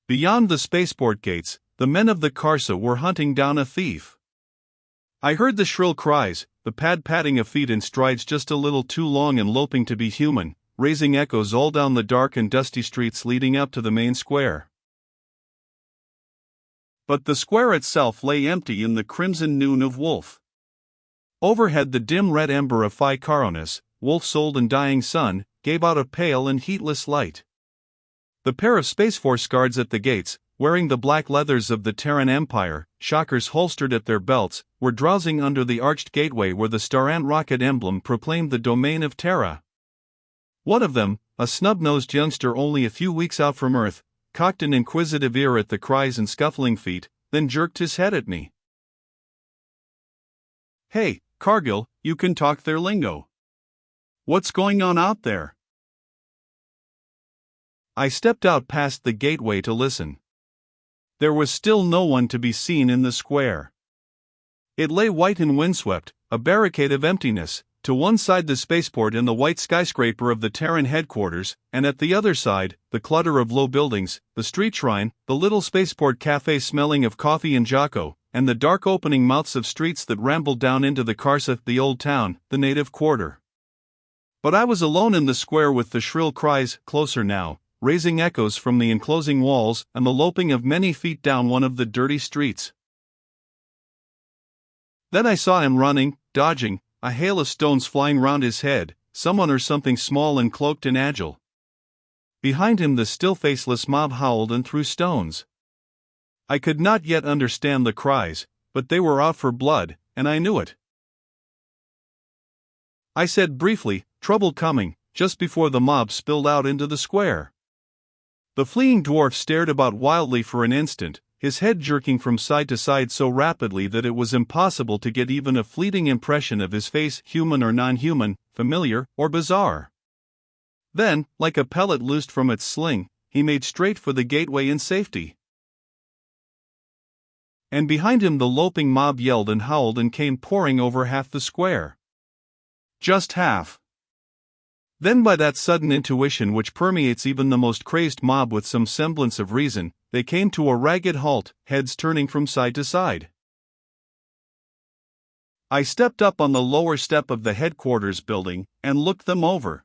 Beyond the spaceport gates, the men of the Karsa were hunting down a thief. I heard the shrill cries, the pad-padding of feet in strides just a little too long and loping to be human, raising echoes all down the dark and dusty streets leading up to the main square. But the square itself lay empty in the crimson noon of Wolf. Overhead the dim red ember of Phi Caronis, Wolf's old and dying sun, gave out a pale and heatless light. The pair of Space Force guards at the gates, wearing the black leathers of the Terran Empire, shockers holstered at their belts, were drowsing under the arched gateway where the Starant rocket emblem proclaimed the domain of Terra. One of them, a snub-nosed youngster only a few weeks out from Earth, cocked an inquisitive ear at the cries and scuffling feet, then jerked his head at me. "Hey, Cargill, you can talk their lingo. What's going on out there?" I stepped out past the gateway to listen. There was still no one to be seen in the square. It lay white and windswept, a barricade of emptiness, to one side the spaceport and the white skyscraper of the Terran headquarters, and at the other side, the clutter of low buildings, the street shrine, the little spaceport cafe smelling of coffee and Jocko, and the dark opening mouths of streets that rambled down into the Karsa, the old town, the native quarter. But I was alone in the square with the shrill cries, closer now, raising echoes from the enclosing walls and the loping of many feet down one of the dirty streets. Then I saw him running, dodging, a hail of stones flying round his head, someone or something small and cloaked and agile. Behind him the still faceless mob howled and threw stones. I could not yet understand the cries, but they were out for blood, and I knew it. I said briefly, "Trouble coming," just before the mob spilled out into the square. The fleeing dwarf stared about wildly for an instant, his head jerking from side to side so rapidly that it was impossible to get even a fleeting impression of his face, human or non-human, familiar or bizarre. Then, like a pellet loosed from its sling, he made straight for the gateway in safety. And behind him the loping mob yelled and howled and came pouring over half the square. Just half. Then by that sudden intuition which permeates even the most crazed mob with some semblance of reason, they came to a ragged halt, heads turning from side to side. I stepped up on the lower step of the headquarters building and looked them over.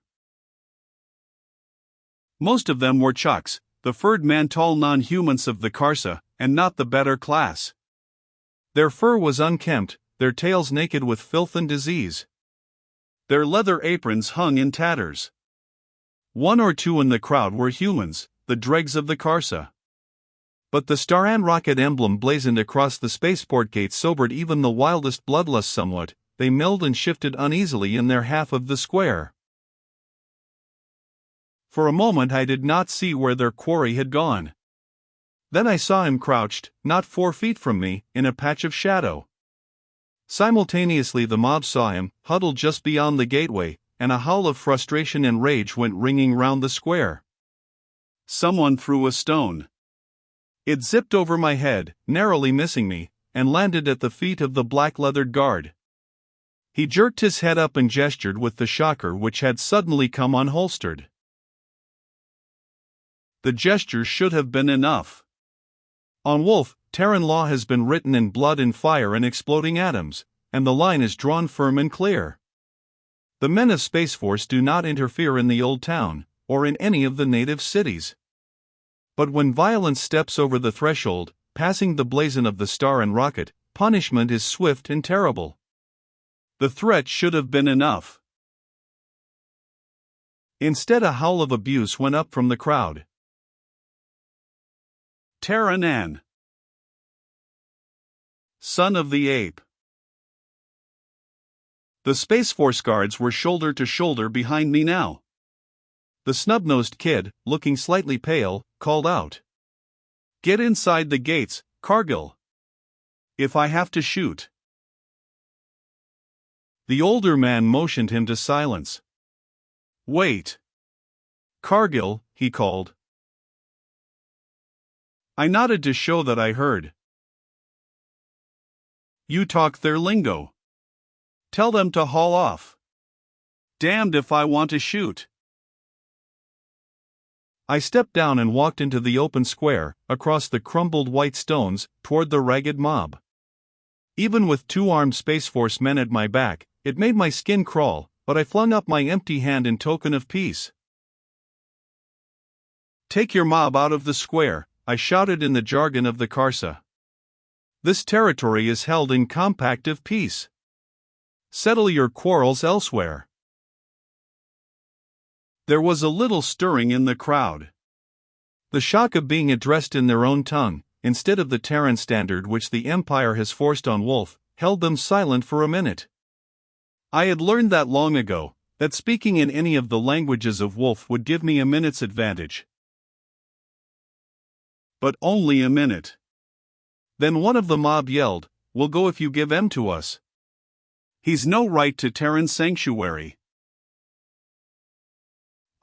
Most of them were Chucks, the furred man-tall non-humans of the Karsa, and not the better class. Their fur was unkempt, their tails naked with filth and disease. Their leather aprons hung in tatters. One or two in the crowd were humans, the dregs of the Karsa. But the Starant rocket emblem blazoned across the spaceport gate sobered even the wildest bloodlust somewhat. They milled and shifted uneasily in their half of the square. For a moment I did not see where their quarry had gone. Then I saw him crouched, not 4 feet from me, in a patch of shadow. Simultaneously the mob saw him, huddled just beyond the gateway, and a howl of frustration and rage went ringing round the square. Someone threw a stone. It zipped over my head, narrowly missing me, and landed at the feet of the black-leathered guard. He jerked his head up and gestured with the shocker which had suddenly come unholstered. The gesture should have been enough. On Wolf, Terran law has been written in blood and fire and exploding atoms, and the line is drawn firm and clear. The men of Space Force do not interfere in the old town, or in any of the native cities. But when violence steps over the threshold, passing the blazon of the star and rocket, punishment is swift and terrible. The threat should have been enough. Instead, a howl of abuse went up from the crowd. Terranan, son of the ape. The Space Force guards were shoulder to shoulder behind me now. The snub-nosed kid, looking slightly pale, called out, "Get inside the gates, Cargill. If I have to shoot." The older man motioned him to silence. "Wait. Cargill," he called. I nodded to show that I heard. "You talk their lingo. Tell them to haul off. Damned if I want to shoot." I stepped down and walked into the open square, across the crumbled white stones, toward the ragged mob. Even with 2 armed Space Force men at my back, it made my skin crawl, but I flung up my empty hand in token of peace. "Take your mob out of the square," I shouted in the jargon of the Karsa. "This territory is held in compact of peace. Settle your quarrels elsewhere." There was a little stirring in the crowd. The shock of being addressed in their own tongue, instead of the Terran standard which the Empire has forced on Wolf, held them silent for a minute. I had learned that long ago, that speaking in any of the languages of Wolf would give me a minute's advantage. But only a minute. Then one of the mob yelled, "We'll go if you give M to us. He's no right to Terran sanctuary."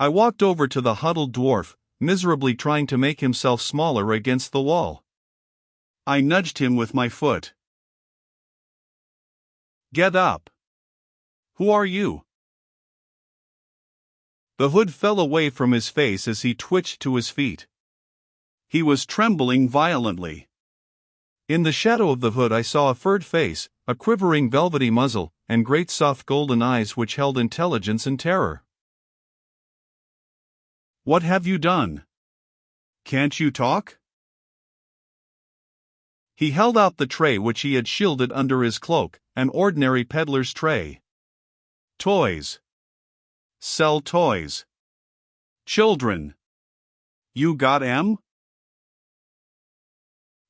I walked over to the huddled dwarf, miserably trying to make himself smaller against the wall. I nudged him with my foot. "Get up. Who are you?" The hood fell away from his face as he twitched to his feet. He was trembling violently. In the shadow of the hood I saw a furred face, a quivering velvety muzzle, and great soft golden eyes which held intelligence and terror. "What have you done? Can't you talk?" He held out the tray which he had shielded under his cloak, an ordinary peddler's tray. "Toys. Sell toys. Children. You got M?"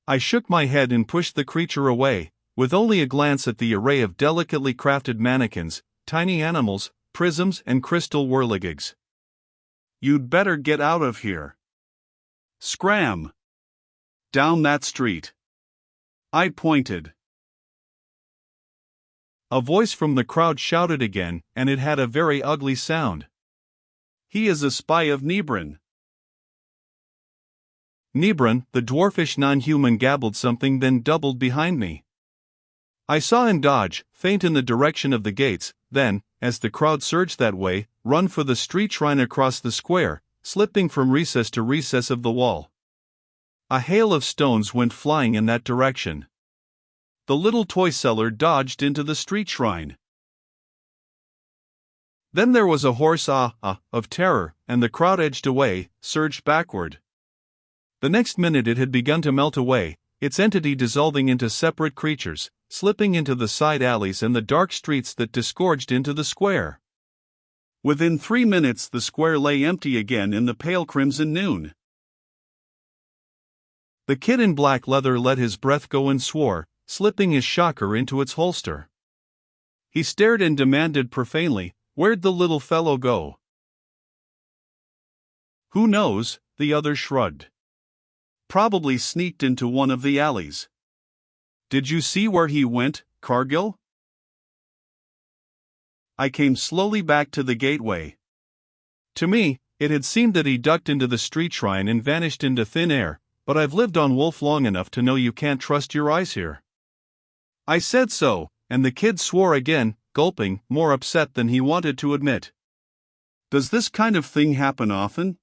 I shook my head and pushed the creature away, with only a glance at the array of delicately crafted mannequins, tiny animals, prisms and crystal whirligigs. "You'd better get out of here. Scram! Down that street." I pointed. A voice from the crowd shouted again, and it had a very ugly sound. "He is a spy of Nebran." Nebran, the dwarfish non-human, gabbled something, then doubled behind me. I saw him dodge, feint in the direction of the gates, then, as the crowd surged that way, run for the street shrine across the square, slipping from recess to recess of the wall. A hail of stones went flying in that direction. The little toy seller dodged into the street shrine. Then there was a hoarse ah of terror, and the crowd edged away, surged backward. The next minute it had begun to melt away, its entity dissolving into separate creatures, slipping into the side alleys and the dark streets that disgorged into the square. Within 3 minutes the square lay empty again in the pale crimson noon. The kid in black leather let his breath go and swore, slipping his shocker into its holster. He stared and demanded profanely, "Where'd the little fellow go?" "Who knows?" the other shrugged. "Probably sneaked into one of the alleys." "Did you see where he went, Cargill?" I came slowly back to the gateway. To me, it had seemed that he ducked into the street shrine and vanished into thin air, but I've lived on Wolf long enough to know you can't trust your eyes here. I said so, and the kid swore again, gulping, more upset than he wanted to admit. "Does this kind of thing happen often?"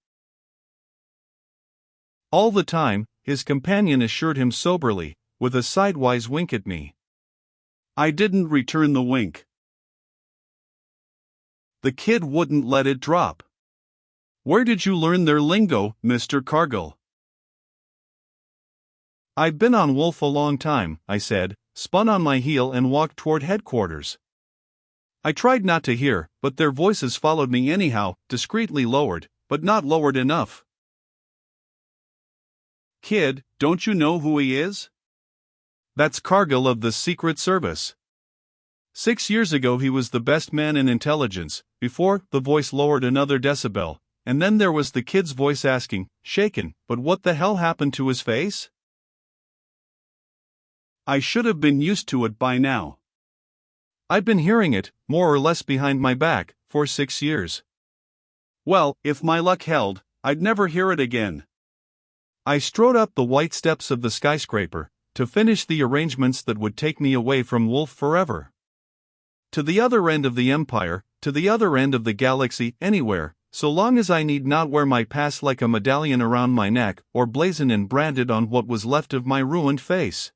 "All the time," his companion assured him soberly, with a sidewise wink at me. I didn't return the wink. The kid wouldn't let it drop. "Where did you learn their lingo, Mr. Cargill?" "I've been on Wolf a long time," I said, spun on my heel and walked toward headquarters. I tried not to hear, but their voices followed me anyhow, discreetly lowered, but not lowered enough. "Kid, don't you know who he is? That's Cargill of the Secret Service. 6 years ago he was the best man in intelligence." Before, the voice lowered another decibel, and then there was the kid's voice asking, shaken, "But what the hell happened to his face?" I should have been used to it by now. I'd been hearing it, more or less behind my back, for 6 years. Well, if my luck held, I'd never hear it again. I strode up the white steps of the skyscraper, to finish the arrangements that would take me away from Wolf forever. To the other end of the Empire, to the other end of the galaxy, anywhere, So long as I need not wear my past like a medallion around my neck, or blazon and branded on what was left of my ruined face.